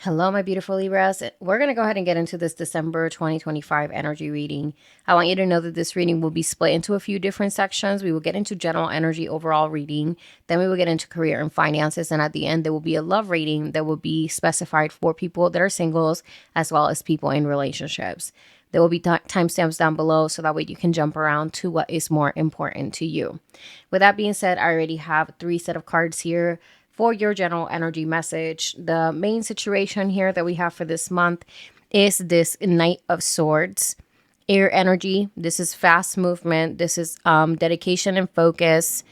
Hello, my beautiful Libras. We're going to go ahead and get into this December 2025 energy reading. I want you to know that this reading will be split into a few different sections. We will get into general energy overall reading. Then we will get into career and finances. And at the end, there will be a love reading that will be specified for people that are singles as well as people in relationships. There will be timestamps down below so that way you can jump around to what is more important to you. With that being said, I already have 3 set of cards here for your general energy message. The main situation here that we have for this month is this Knight of Swords, air energy. This is fast movement. This is dedication and focus,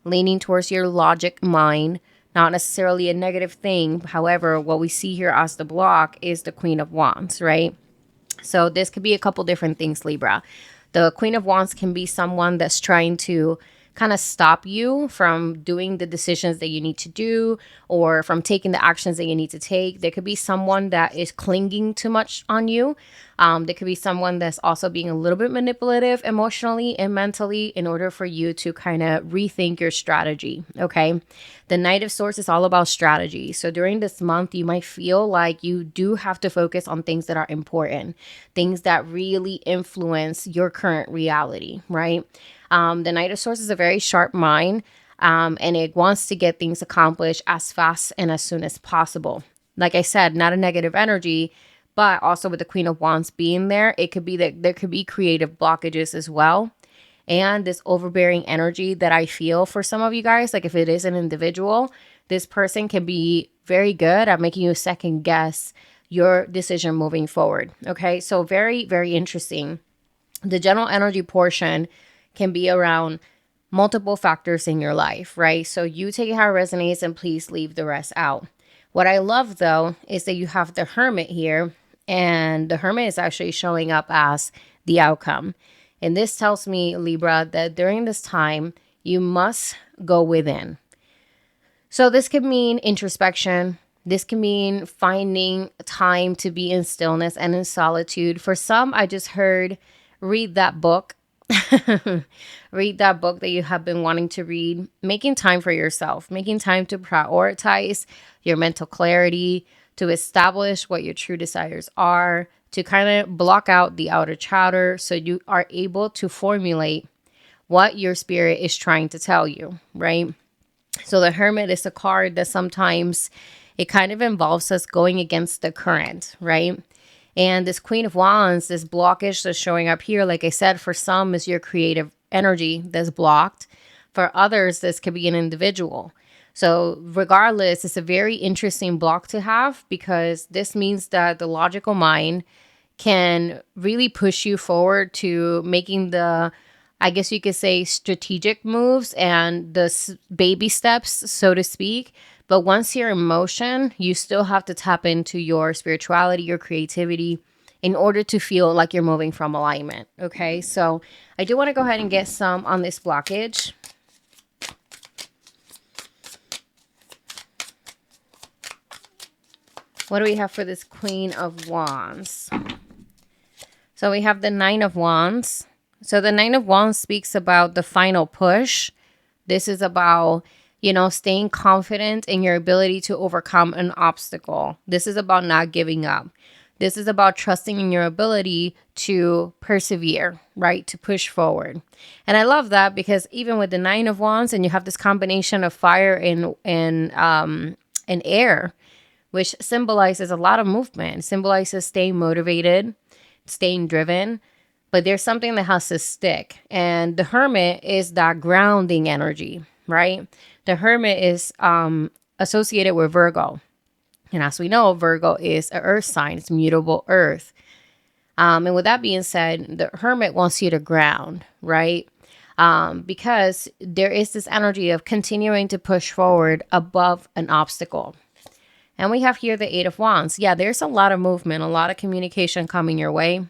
leaning towards your logic mind, not necessarily a negative thing. However, what we see here as the block is the Queen of Wands, right? So this could be a couple different things, Libra. The Queen of Wands can be someone that's trying to kind of stop you from doing the decisions that you need to do or from taking the actions that you need to take. There could be someone that is clinging too much on you. There could be someone that's also being a little bit manipulative emotionally and mentally in order for you to kind of rethink your strategy. Okay. The Knight of Swords is all about strategy. So during this month, you might feel like you do have to focus on things that are important, things that really influence your current reality, right? The Knight of Swords is a very sharp mind, and it wants to get things accomplished as fast and as soon as possible. Like I said, not a negative energy, but also with the Queen of Wands being there, it could be that there could be creative blockages as well. And this overbearing energy that I feel for some of you guys, like if it is an individual, this person can be very good at making you second guess your decision moving forward. Okay, so very, very interesting. The general energy portion can be around multiple factors in your life, right? So you take it how it resonates and please leave the rest out. What I love though is that you have the Hermit here, and the Hermit is actually showing up as the outcome. And this tells me, Libra, that during this time, you must go within. So this could mean introspection. This can mean finding time to be in stillness and in solitude. For some, I just heard read that book. Read that book that you have been wanting to read, making time for yourself, making time to prioritize your mental clarity, to establish what your true desires are, to kind of block out the outer chatter so you are able to formulate what your spirit is trying to tell you, right? So the Hermit is a card that sometimes it kind of involves us going against the current, right? And this Queen of Wands, this blockage that's showing up here, like I said, for some is your creative energy that's blocked. For others, this could be an individual. So regardless, it's a very interesting block to have because this means that the logical mind can really push you forward to making the, I guess you could say, strategic moves and the baby steps, so to speak. But once you're in motion, you still have to tap into your spirituality, your creativity, in order to feel like you're moving from alignment. Okay, so I do want to go ahead and get some on this blockage. What do we have for this Queen of Wands? So we have the Nine of Wands. So the Nine of Wands speaks about the final push. This is about, staying confident in your ability to overcome an obstacle. This is about not giving up. This is about trusting in your ability to persevere, right? To push forward. And I love that because even with the Nine of Wands and you have this combination of fire and air, which symbolizes a lot of movement, symbolizes staying motivated, staying driven, but there's something that has to stick. And the Hermit is that grounding energy, right? The Hermit is associated with Virgo. And as we know, Virgo is an earth sign. It's mutable earth. And with that being said, the Hermit wants you to ground, right? Because there is this energy of continuing to push forward above an obstacle. And we have here the Eight of Wands. Yeah, there's a lot of movement, a lot of communication coming your way.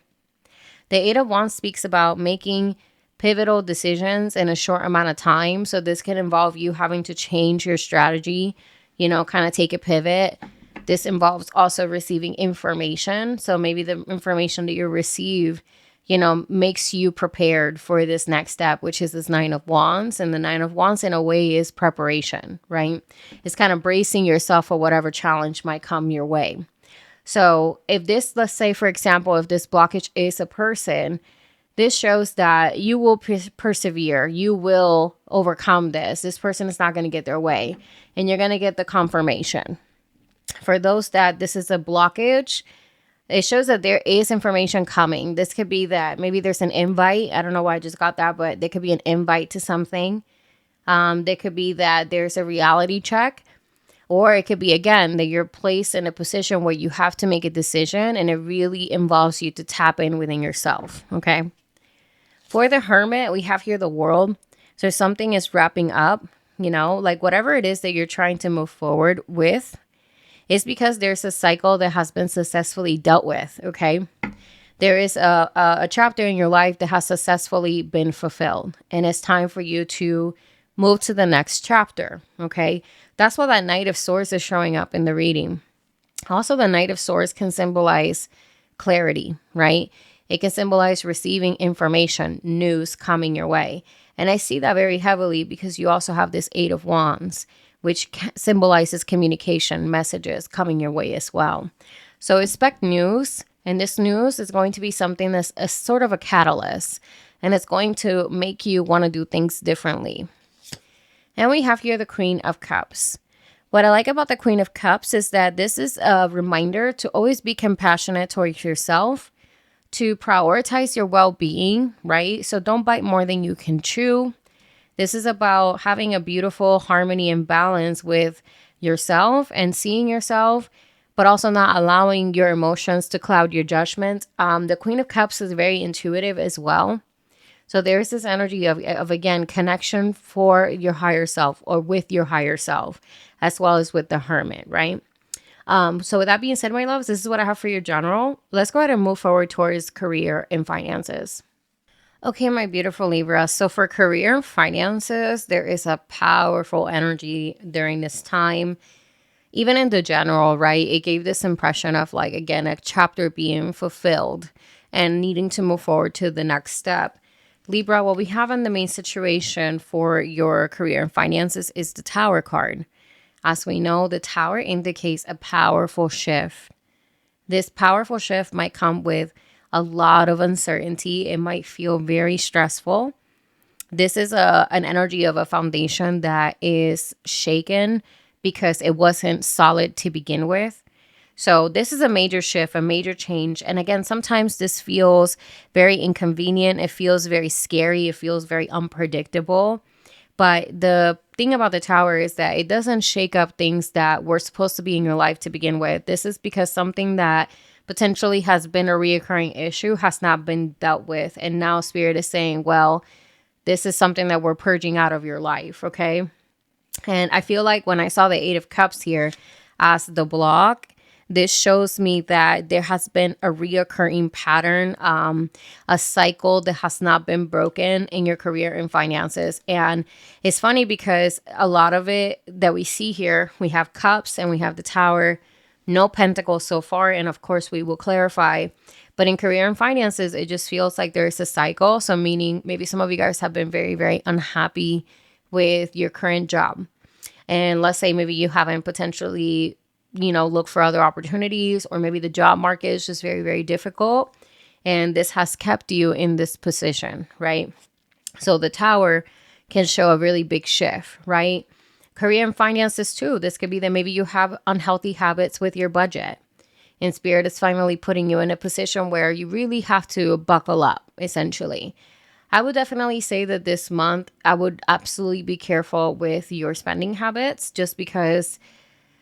The Eight of Wands speaks about making pivotal decisions in a short amount of time. So this can involve you having to change your strategy, kind of take a pivot. This involves also receiving information. So maybe the information that you receive, makes you prepared for this next step, which is this Nine of Wands. And the Nine of Wands in a way is preparation, right? It's kind of bracing yourself for whatever challenge might come your way. So if this, let's say, for example, if this blockage is a person, this shows that you will persevere. You will overcome this. This person is not going to get their way, and you're going to get the confirmation. For those that this is a blockage, it shows that there is information coming. This could be that maybe there's an invite. I don't know why I just got that, but there could be an invite to something. There could be that there's a reality check. Or it could be, again, that you're placed in a position where you have to make a decision and it really involves you to tap in within yourself, okay? For the Hermit, we have here the World. So something is wrapping up, like whatever it is that you're trying to move forward with, is because there's a cycle that has been successfully dealt with, okay? There is a chapter in your life that has successfully been fulfilled, and it's time for you to move to the next chapter, okay? That's why that Knight of Swords is showing up in the reading. Also, the Knight of Swords can symbolize clarity, right? It can symbolize receiving information, news coming your way. And I see that very heavily because you also have this Eight of Wands, which symbolizes communication, messages coming your way as well. So expect news, and this news is going to be something that's a sort of a catalyst, and it's going to make you want to do things differently. And we have here the Queen of Cups. What I like about the Queen of Cups is that this is a reminder to always be compassionate towards yourself, to prioritize your well-being, right? So don't bite more than you can chew. This is about having a beautiful harmony and balance with yourself and seeing yourself, but also not allowing your emotions to cloud your judgment. The Queen of Cups is very intuitive as well. So there's this energy of again, connection for your higher self or with your higher self, as well as with the Hermit, right? So with that being said, my loves, this is what I have for your general. Let's go ahead and move forward towards career and finances. Okay, my beautiful Libra. So for career and finances, there is a powerful energy during this time. Even in the general, right? It gave this impression of like, again, a chapter being fulfilled and needing to move forward to the next step. Libra, what we have in the main situation for your career and finances is the Tower card. As we know, the Tower indicates a powerful shift. This powerful shift might come with a lot of uncertainty. It might feel very stressful. This is an energy of a foundation that is shaken because it wasn't solid to begin with. So this is a major shift, a major change. And again, sometimes this feels very inconvenient. It feels very scary. It feels very unpredictable. But the thing about the Tower is that it doesn't shake up things that were supposed to be in your life to begin with. This is because something that potentially has been a reoccurring issue has not been dealt with. And now Spirit is saying, well, this is something that we're purging out of your life, okay? And I feel like when I saw the Eight of Cups here as the block, this shows me that there has been a reoccurring pattern, a cycle that has not been broken in your career and finances. And it's funny because a lot of it that we see here, we have cups and we have the Tower, no pentacles so far. And of course, we will clarify. But in career and finances, it just feels like there's a cycle. So meaning maybe some of you guys have been very, very unhappy with your current job. And let's say maybe you haven't potentially look for other opportunities, or maybe the job market is just very, very difficult. And this has kept you in this position, right? So the Tower can show a really big shift, right? Career and finances too. This could be that maybe you have unhealthy habits with your budget. And Spirit is finally putting you in a position where you really have to buckle up, essentially. I would definitely say that this month, I would absolutely be careful with your spending habits, just because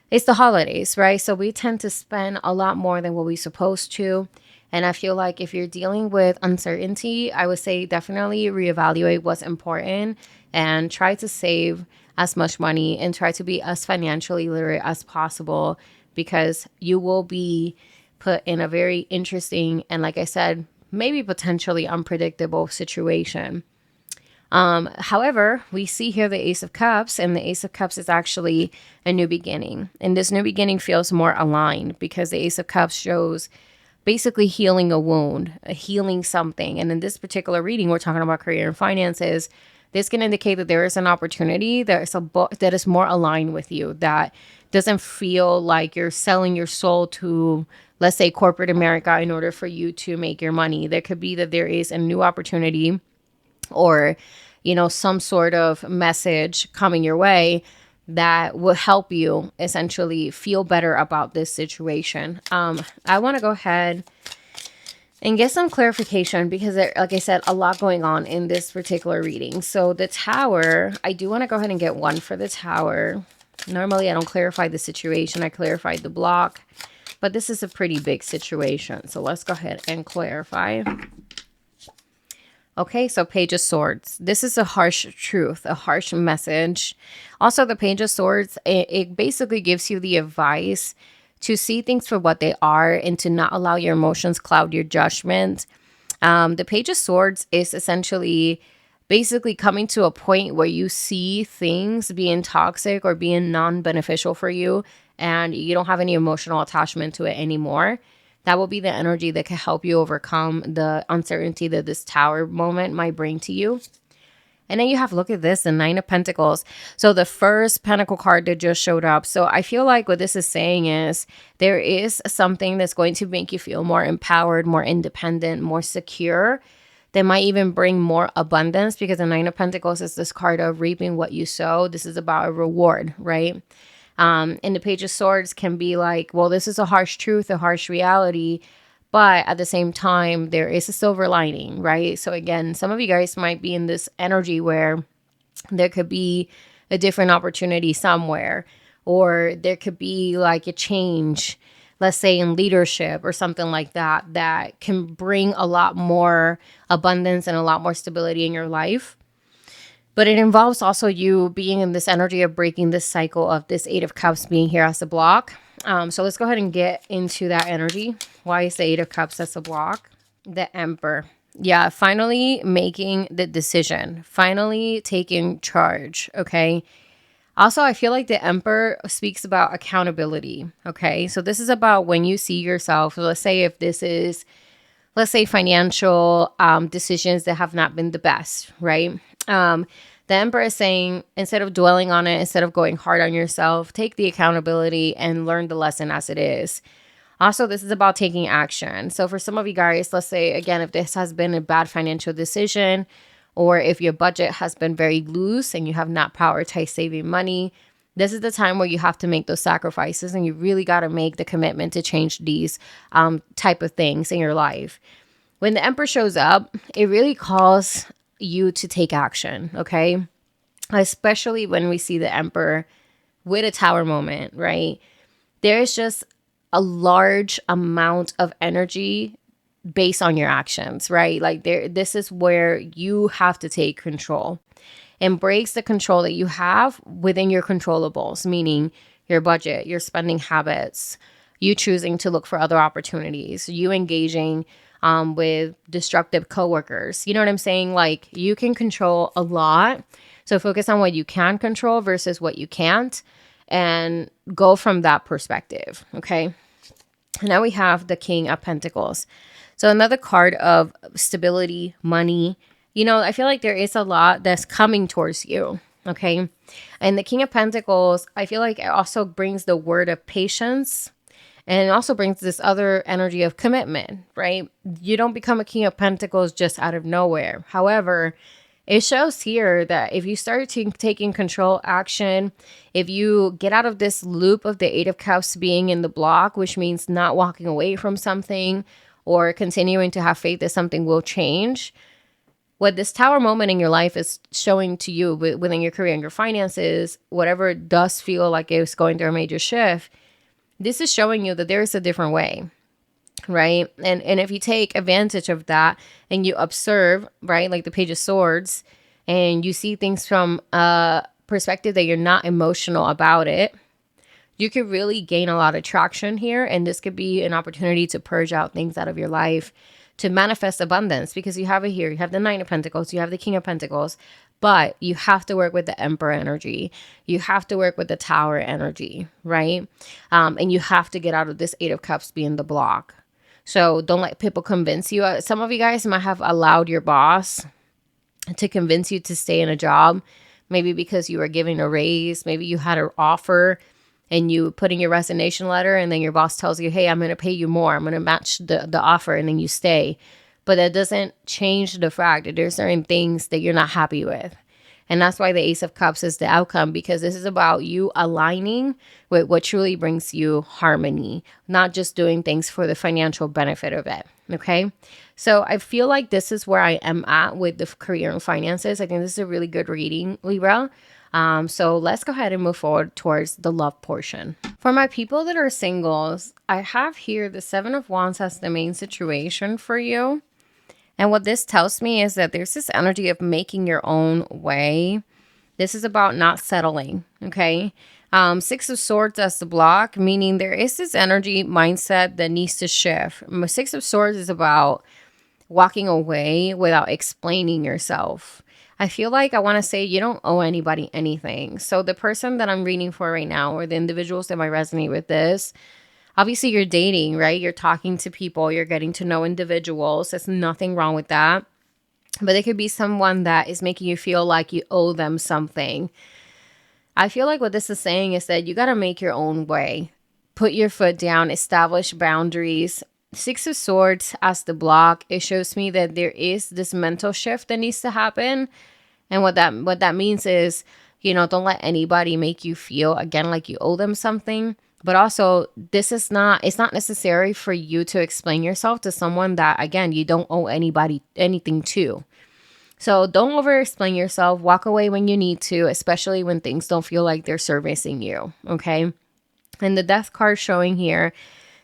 it's the holidays, right? So we tend to spend a lot more than what we're supposed to. And I feel like if you're dealing with uncertainty, I would say definitely reevaluate what's important and try to save as much money and try to be as financially literate as possible, because you will be put in a very interesting and, like I said, maybe potentially unpredictable situation. However, we see here the Ace of Cups, and the Ace of Cups is actually a new beginning. And this new beginning feels more aligned because the Ace of Cups shows basically healing a wound, healing something. And in this particular reading, we're talking about career and finances. this can indicate that there is an opportunity that is more aligned with you, that doesn't feel like you're selling your soul to, let's say, corporate America in order for you to make your money. There could be that there is a new opportunity or, some sort of message coming your way that will help you essentially feel better about this situation. I want to go ahead and get some clarification because there, like I said, a lot going on in this particular reading. So the Tower, I do want to go ahead and get one for the Tower. Normally I don't clarify the situation, I clarified the block, but this is a pretty big situation. So let's go ahead and clarify. Okay, so Page of Swords. This is a harsh truth, a harsh message. Also, the Page of Swords, it basically gives you the advice to see things for what they are and to not allow your emotions cloud your judgment. The Page of Swords is essentially basically coming to a point where you see things being toxic or being non-beneficial for you and you don't have any emotional attachment to it anymore. That will be the energy that can help you overcome the uncertainty that this Tower moment might bring to you. And then you have, look at this, the Nine of Pentacles. So the first Pentacle card that just showed up. So I feel like what this is saying is there is something that's going to make you feel more empowered, more independent, more secure. That might even bring more abundance because the Nine of Pentacles is this card of reaping what you sow. This is about a reward, right? And the Page of Swords can be like, well, this is a harsh truth, a harsh reality. But at the same time, there is a silver lining, right? So again, some of you guys might be in this energy where there could be a different opportunity somewhere, or there could be like a change, let's say in leadership or something like that, that can bring a lot more abundance and a lot more stability in your life. But it involves also you being in this energy of breaking this cycle of this Eight of Cups being here as a block. So let's go ahead and get into that energy. Why is the Eight of Cups as a block? The Emperor. Yeah, finally making the decision. Finally taking charge, okay? Also, I feel like the Emperor speaks about accountability, okay? So this is about when you see yourself. So let's say if this is, let's say financial decisions that have not been the best, right? The Emperor is saying, instead of dwelling on it, instead of going hard on yourself, take the accountability and learn the lesson as it is. Also, this is about taking action. So for some of you guys, let's say, again, if this has been a bad financial decision, or if your budget has been very loose and you have not prioritized saving money, this is the time where you have to make those sacrifices and you really got to make the commitment to change these type of things in your life. When the Emperor shows up, it really calls you to take action, okay? Especially when we see the Emperor with a Tower moment, right? There's just a large amount of energy based on your actions, right? Like this is where you have to take control. Embrace the control that you have within your controllables, meaning your budget, your spending habits, you choosing to look for other opportunities, you engaging with destructive coworkers. You know what I'm saying? Like you can control a lot. So focus on what you can control versus what you can't and go from that perspective. Okay. And now we have the King of Pentacles. So another card of stability, money. You know, I feel like there is a lot that's coming towards you. Okay. And the King of Pentacles, I feel like it also brings the word of patience. And it also brings this other energy of commitment, right? You don't become a King of Pentacles just out of nowhere. However, it shows here that if you start taking control action, if you get out of this loop of the Eight of Cups being in the block, which means not walking away from something or continuing to have faith that something will change, what this Tower moment in your life is showing to you within your career and your finances, whatever does feel like it's going through a major shift, this is showing you that there is a different way, right? And if you take advantage of that and you observe, right, like the Page of Swords, and you see things from a perspective that you're not emotional about it, you could really gain a lot of traction here. And this could be an opportunity to purge out things out of your life, to manifest abundance, because you have it here. You have the Nine of Pentacles, you have the King of Pentacles, but you have to work with the Emperor energy. You have to work with the Tower energy, right? And you have to get out of this Eight of Cups being the block. So don't let people convince you. Some of you guys might have allowed your boss to convince you to stay in a job. Maybe because you were giving a raise, maybe you had an offer and you put in your resignation letter, and then your boss tells you, hey, I'm going to pay you more. I'm going to match the offer, and then you stay. But that doesn't change the fact that there's certain things that you're not happy with. And that's why the Ace of Cups is the outcome, because this is about you aligning with what truly brings you harmony, not just doing things for the financial benefit of it. Okay. So I feel like this is where I am at with the career and finances. I think this is a really good reading, Libra. So let's go ahead and move forward towards the love portion. For my people that are singles, I have here the Seven of Wands as the main situation for you. And what this tells me is that there's this energy of making your own way. This is about not settling, okay? Six of Swords as the block, meaning there is this energy mindset that needs to shift. Six of Swords is about walking away without explaining yourself. I feel like I want to say you don't owe anybody anything. So the person that I'm reading for right now, or the individuals that might resonate with this, obviously you're dating, right? You're talking to people, you're getting to know individuals. There's nothing wrong with that. But it could be someone that is making you feel like you owe them something. I feel like what this is saying is that you got to make your own way. Put your foot down, establish boundaries. Six of Swords as the block, it shows me that there is this mental shift that needs to happen. And what that means is, don't let anybody make you feel, again, like you owe them something. But also, it's not necessary for you to explain yourself to someone that, again, you don't owe anybody anything to. So don't over explain yourself. Walk away when you need to, especially when things don't feel like they're servicing you. Okay. And the Death card showing here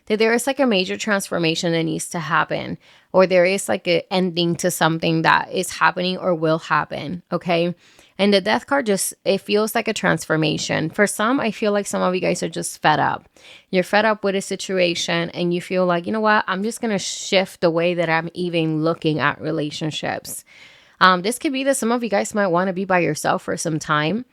that there is like a major transformation that needs to happen, or there is like an ending to something that is happening or will happen. Okay. And the Death card it feels like a transformation. For some, I feel like some of you guys are just fed up. You're fed up with a situation and you feel like, you know what? I'm just going to shift the way that I'm even looking at relationships. This could be that some of you guys might want to be by yourself for some time.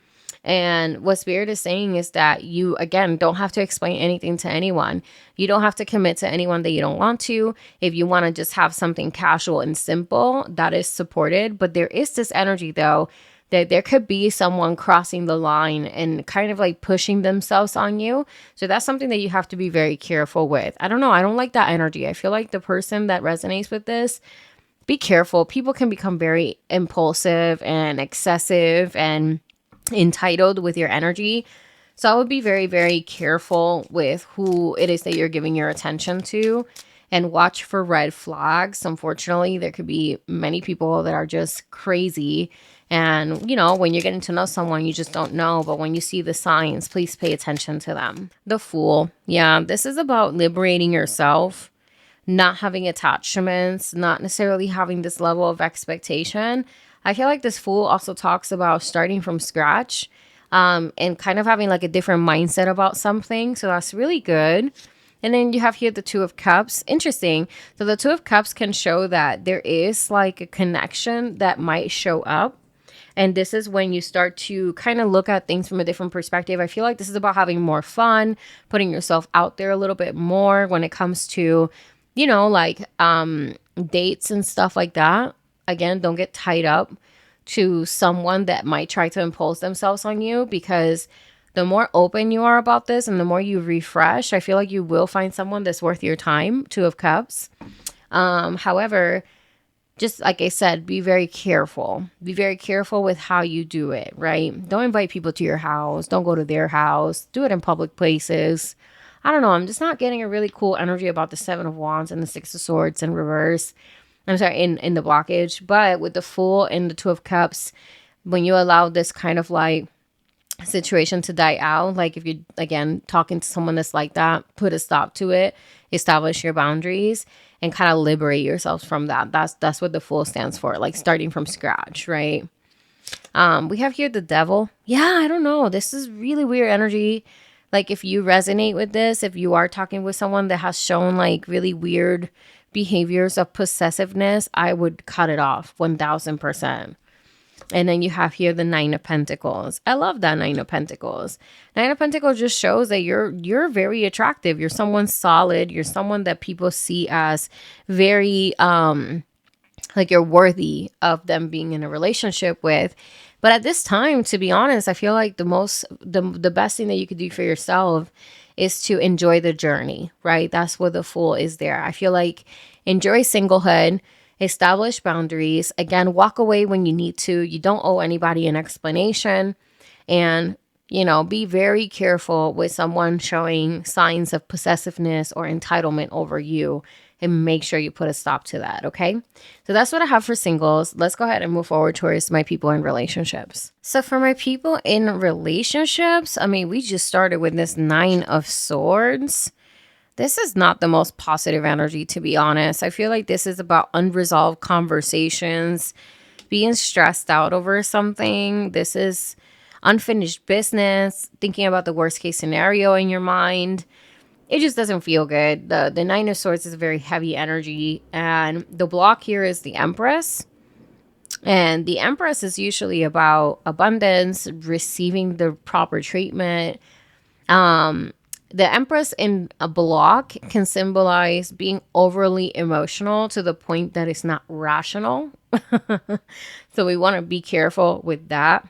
And what Spirit is saying is that you, again, don't have to explain anything to anyone. You don't have to commit to anyone that you don't want to. If you want to just have something casual and simple, that is supported. But there is this energy, though, that there could be someone crossing the line and kind of like pushing themselves on you. So that's something that you have to be very careful with. I don't know. I don't like that energy. I feel like the person that resonates with this, be careful. People can become very impulsive and excessive and entitled with your energy. So I would be very, very careful with who it is that you're giving your attention to, and watch for red flags. Unfortunately, there could be many people that are just crazy. And, when you're getting to know someone, you just don't know. But when you see the signs, please pay attention to them. The Fool. Yeah, this is about liberating yourself, not having attachments, not necessarily having this level of expectation. I feel like this Fool also talks about starting from scratch, and kind of having like a different mindset about something. So that's really good. And then you have here the Two of Cups. Interesting. So the Two of Cups can show that there is like a connection that might show up. And this is when you start to kind of look at things from a different perspective. I feel like this is about having more fun, putting yourself out there a little bit more when it comes to, dates and stuff like that. Again, don't get tied up to someone that might try to impose themselves on you, because the more open you are about this and the more you refresh, I feel like you will find someone that's worth your time. Two of Cups. However, just like I said, be very careful. Be very careful with how you do it, right? Don't invite people to your house. Don't go to their house. Do it in public places. I don't know. I'm just not getting a really cool energy about the Seven of Wands and the Six of Swords in reverse. I'm sorry, in the blockage. But with the Fool and the Two of Cups, when you allow this kind of like situation to die out, like if you're, again, talking to someone that's like that, put a stop to it, establish your boundaries, and kind of liberate yourselves from that. That's what the Fool stands for, like starting from scratch, right? We have here the Devil. Yeah, I don't know. This is really weird energy. Like if you resonate with this, if you are talking with someone that has shown like really weird behaviors of possessiveness, I would cut it off 1000%. And then you have here the Nine of Pentacles. I love that Nine of Pentacles. Nine of Pentacles just shows that you're very attractive. You're someone solid. You're someone that people see as very like you're worthy of them being in a relationship with. But at this time, to be honest, I feel like the best thing that you could do for yourself is to enjoy the journey, right? That's what the Fool is there. I feel like enjoy singlehood, establish boundaries, again, walk away when you need to. You don't owe anybody an explanation. And be very careful with someone showing signs of possessiveness or entitlement over you, and make sure you put a stop to that, okay? So that's what I have for singles. Let's go ahead and move forward towards my people in relationships. So for my people in relationships, we just started with this 9 of Swords. This is not the most positive energy, to be honest. I feel like this is about unresolved conversations, being stressed out over something. This is unfinished business, thinking about the worst case scenario in your mind. It just doesn't feel good. The 9 of Swords is a very heavy energy, and the block here is the Empress. And the Empress is usually about abundance, receiving the proper treatment. The Empress in a block can symbolize being overly emotional to the point that it's not rational. So we want to be careful with that.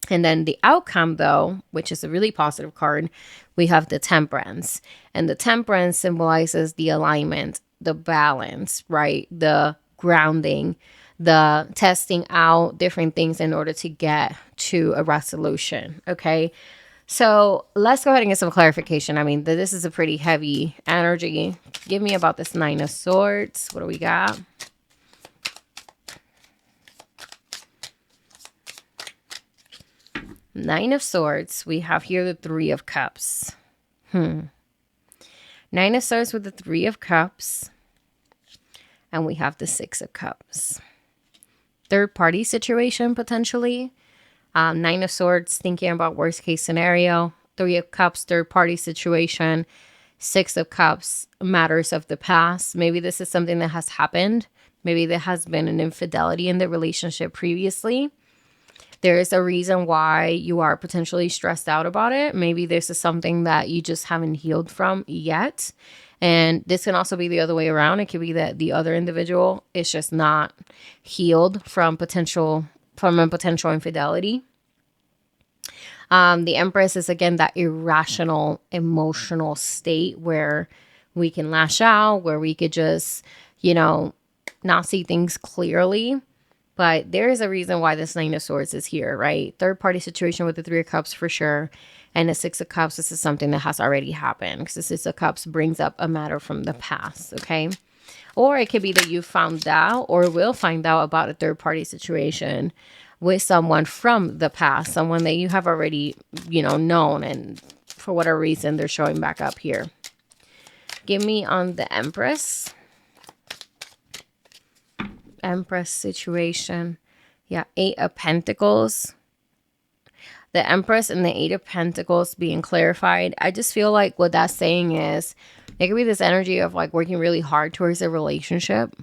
And then the outcome, though, which is a really positive card, we have the Temperance. And the Temperance symbolizes the alignment, the balance, right? The grounding, the testing out different things in order to get to a resolution, okay? So let's go ahead and get some clarification. This is a pretty heavy energy. Give me about this 9 of Swords. What do we got? Nine of Swords. We have here the 3 of Cups. 9 of Swords with the 3 of Cups. And we have the 6 of Cups. Third party situation, potentially. 9 of Swords, thinking about worst case scenario. 3 of Cups, third party situation. 6 of Cups, matters of the past. Maybe this is something that has happened. Maybe there has been an infidelity in the relationship previously. There is a reason why you are potentially stressed out about it. Maybe this is something that you just haven't healed from yet. And this can also be the other way around. It could be that the other individual is just not healed from a potential infidelity. The Empress is, again, that irrational emotional state where we can lash out, where we could just, not see things clearly. But there is a reason why this 9 of Swords is here, right? Third party situation with the 3 of Cups for sure. And the 6 of Cups, this is something that has already happened, because the 6 of Cups brings up a matter from the past, okay? Or it could be that you found out or will find out about a third party situation with someone from the past, someone that you have already, known, and for whatever reason, they're showing back up here. Give me on the Empress. Empress situation. Yeah, 8 of Pentacles. The Empress and the 8 of Pentacles being clarified. I just feel like what that's saying is it could be this energy of like working really hard towards a relationship.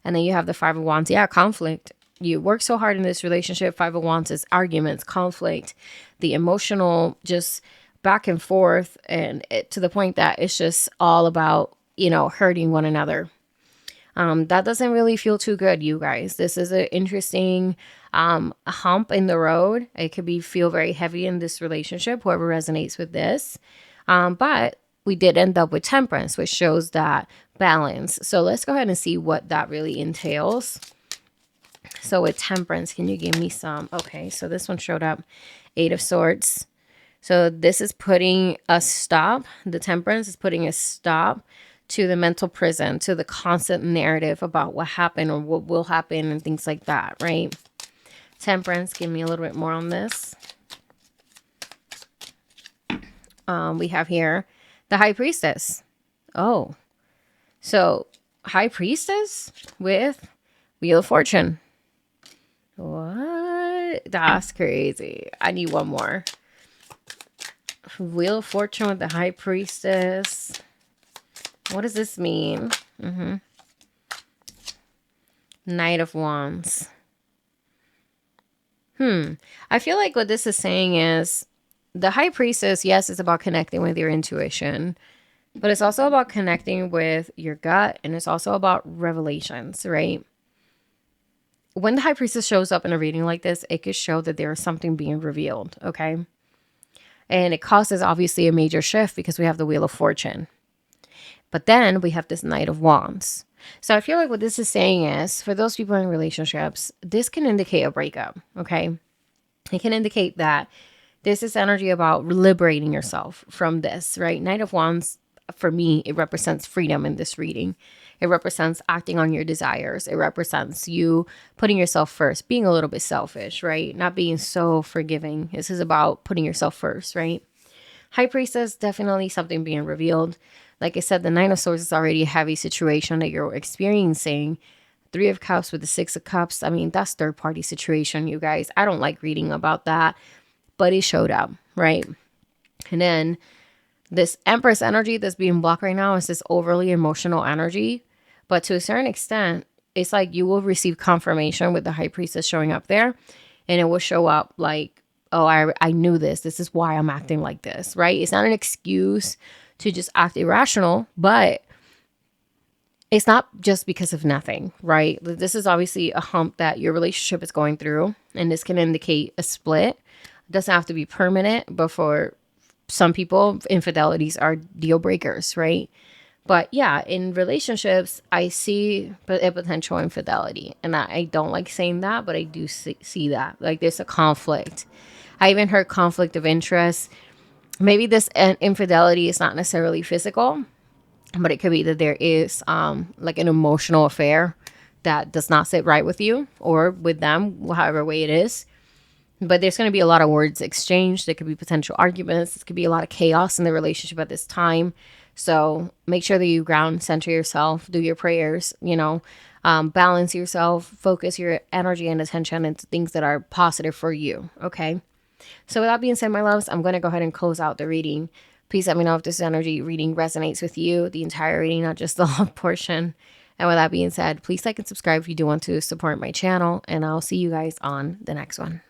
And then you have the 5 of Wands. Yeah, conflict. You work so hard in this relationship. 5 of Wands is arguments, conflict, the emotional just back and forth, and to the point that it's just all about, hurting one another. That doesn't really feel too good, you guys. This is an interesting hump in the road. It could feel very heavy in this relationship, whoever resonates with this. But we did end up with Temperance, which shows that balance. So let's go ahead and see what that really entails. So with Temperance, can you give me some? Okay, so this one showed up. 8 of Swords. So this is putting a stop. The Temperance is putting a stop to the mental prison, to the constant narrative about what happened or what will happen and things like that, right? Temperance, give me a little bit more on this. We have here the High Priestess. Oh, so High Priestess with Wheel of Fortune. What? That's crazy. I need one more. Wheel of Fortune with the High Priestess. What does this mean? Knight of Wands. I feel like what this is saying is the High Priestess, yes, it's about connecting with your intuition, but it's also about connecting with your gut, and it's also about revelations, right? when the high priestess shows up in a reading like this, it could show that there is something being revealed, okay? And it causes obviously a major shift because we have the Wheel of Fortune. But then we have this Knight of Wands. So I feel like what this is saying is, for those people in relationships, this can indicate a breakup, okay? It can indicate that this is energy about liberating yourself from this, right? Knight of Wands, for me, it represents freedom in this reading. It represents acting on your desires. It represents you putting yourself first, being a little bit selfish, right? Not being so forgiving. This is about putting yourself first, right? High Priestess, definitely something being revealed. Like I said, the Nine of Swords is already a heavy situation that you're experiencing. Three of Cups with the Six of Cups. I mean, that's third party situation, you guys. I don't like reading about that, but it showed up, right? And then this Empress energy that's being blocked right now is this overly emotional energy. But to a certain extent, it's like you will receive confirmation with the High Priestess showing up there. And it will show up like, oh, I knew this. This is why I'm acting like this, right? It's not an excuse to just act irrational, but it's not just because of nothing, right? This is obviously a hump that your relationship is going through, and this can indicate a split. It doesn't have to be permanent, but for some people, infidelities are deal breakers, right? But yeah, in relationships, I see a potential infidelity. And I don't like saying that, but I do see that. Like there's a conflict. I even heard conflict of interest. Maybe this infidelity is not necessarily physical, but it could be that there is like an emotional affair that does not sit right with you or with them, however way it is. But there's going to be a lot of words exchanged. There could be potential arguments. There could be a lot of chaos in the relationship at this time. So make sure that you ground, center yourself, do your prayers, balance yourself, focus your energy and attention into things that are positive for you. Okay. So with that being said, my loves, I'm going to go ahead and close out the reading. Please let me know if this energy reading resonates with you, the entire reading, not just the love portion. And with that being said, please like and subscribe if you do want to support my channel. And I'll see you guys on the next one.